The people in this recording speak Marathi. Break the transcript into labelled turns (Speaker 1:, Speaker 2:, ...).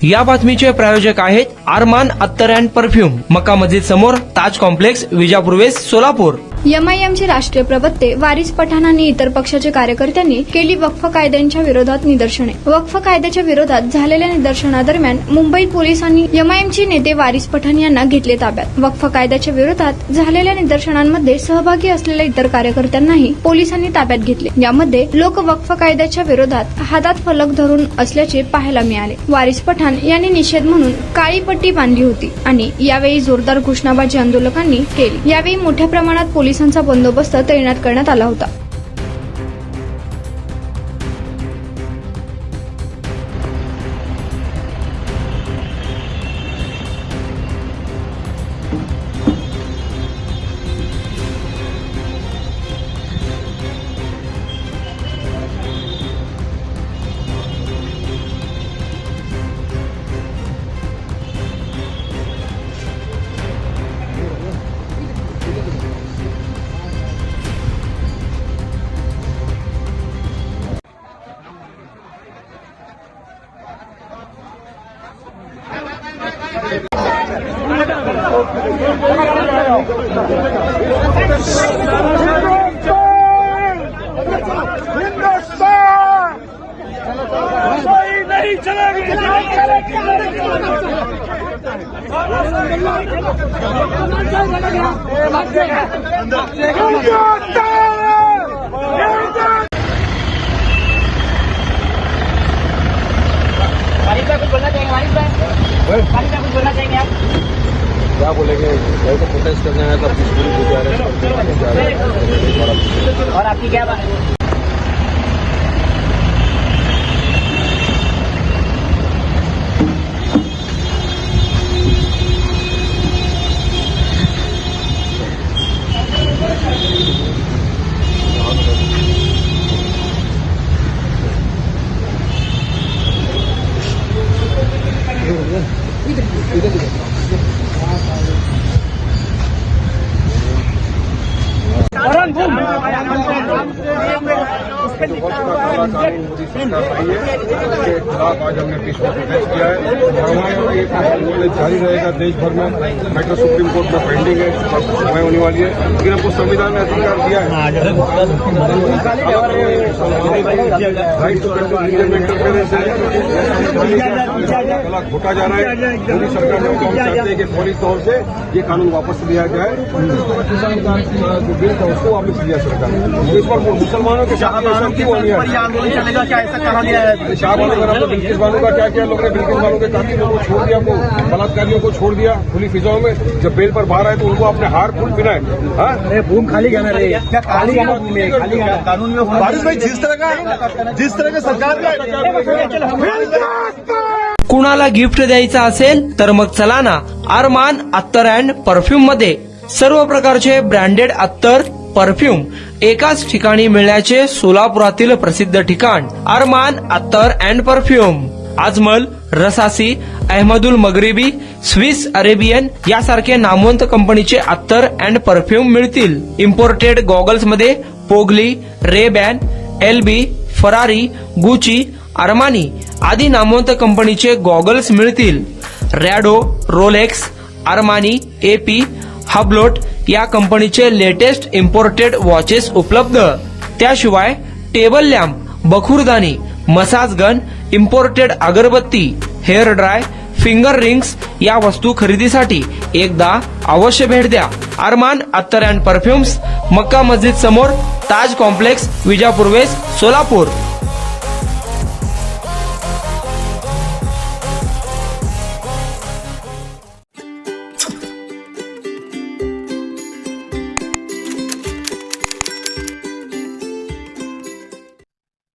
Speaker 1: या बातमीचे प्रायोजक आहेत अरमान अत्तर अँड परफ्यूम, मक्का मस्जिद समोर, ताज कॉम्प्लेक्स, विजापूर वेस्ट, सोलापूर.
Speaker 2: एमआयएमचे राष्ट्रीय प्रवक्ते वारिस पठाण आणि इतर पक्षाच्या कार्यकर्त्यांनी केली वक्फ कायद्यांच्या विरोधात निदर्शने. वक्फ कायद्याच्या विरोधात झालेल्या निदर्शनादरम्यान मुंबई पोलिसांनी एमआयएमचे नेते वारिस पठाण यांना घेतले ताब्यात. वक्फ कायद्याच्या विरोधात झालेल्या निदर्शनांमध्ये सहभागी असलेल्या इतर कार्यकर्त्यांनाही पोलिसांनी ताब्यात घेतले. यामध्ये लोक वक्फ कायद्याच्या विरोधात हातात फलक धरून असल्याचे पाहायला मिळाले. वारिस पठाण यांनी निषेध म्हणून काळी पट्टी बांधली होती आणि यावेळी जोरदार घोषणाबाजी आंदोलकांनी केली. यावेळी मोठ्या प्रमाणात पोलिसांचा बंदोबस्त तैनात करण्यात आला होता.
Speaker 3: क्या बोलेंगे? तो प्रोटेस्ट करने आया था, पीसफुली गुजारे और आपकी क्या बात है? आज हमने पीसफुल प्रोटेस्ट किया है और जारी रहेगा देश भर में. मैटर सुप्रीम कोर्ट में पेंडिंग है, समय होने वाली है, लेकिन हमको संविधान ने अधिकार दिया है राइट टू इंटरफेरेंस है. गला घोटा जा रहा है. मोदी सरकार ने हम चाहते हैं कि फौरी तौर से ये कानून वापस लिया जाए. किसान का जो बिल था उसको वापस लिया सरकार ने. इस पर मुसलमानों के साथ क्यों होनी है? आंदोलन चलेगा क्या? ऐसा कहा गया है. शाहबाद बिल्किस बानो का क्या किया लोगों ने? बिल्किस बानो के काफी लोगों को छोड़ दिया, बलात्कारियों को छोड़ दिया खुली फिजाओं में. जब बेल पर बाहर आए तो उनको अपने हार फूल पिनाए. अरे भूम खाली गया रे, क्या खाली कानून में बारिश भाई जिस तरह का सरकार
Speaker 1: कुणाला गिफ्ट द्यायचं असेल तर मग चला ना अरमान अत्तर अँड परफ्यूम मध्ये. सर्व प्रकारचे ब्रँडेड अत्तर परफ्यूम एकाच ठिकाणी मिळण्याचे सोलापुरातील प्रसिद्ध ठिकाण Armaan Attar and perfume. Ajmal, Rasasi, Ahmed Al Maghribi, Swiss Arabian यासारखे नामवंत कंपनीचे अत्तर अँड परफ्यूम मिळतील. इम्पोर्टेड गॉगल्स मध्ये पोगली, Ray Ban, LB, Ferrari, Gucci, Armani आदी नामवंत कंपनीचे गॉगल्स मिळतील. Rado, Rolex, Armani, AP, Hublot या कंपनीचे लेटेस्ट इम्पोर्टेड वॉचेस उपलब्ध. त्याशिवाय टेबल लॅम्प, बखुरदानी, मसाज गन, इम्पोर्टेड अगरबत्ती, हेअर ड्राय, फिंगर रिंग्स या वस्तू खरेदीसाठी एकदा अवश्य भेट द्या. अरमान अत्तर अँड परफ्युम्स, मक्का मस्जिद समोर, ताज कॉम्प्लेक्स, विजापूर वेस्ट, सोलापूर.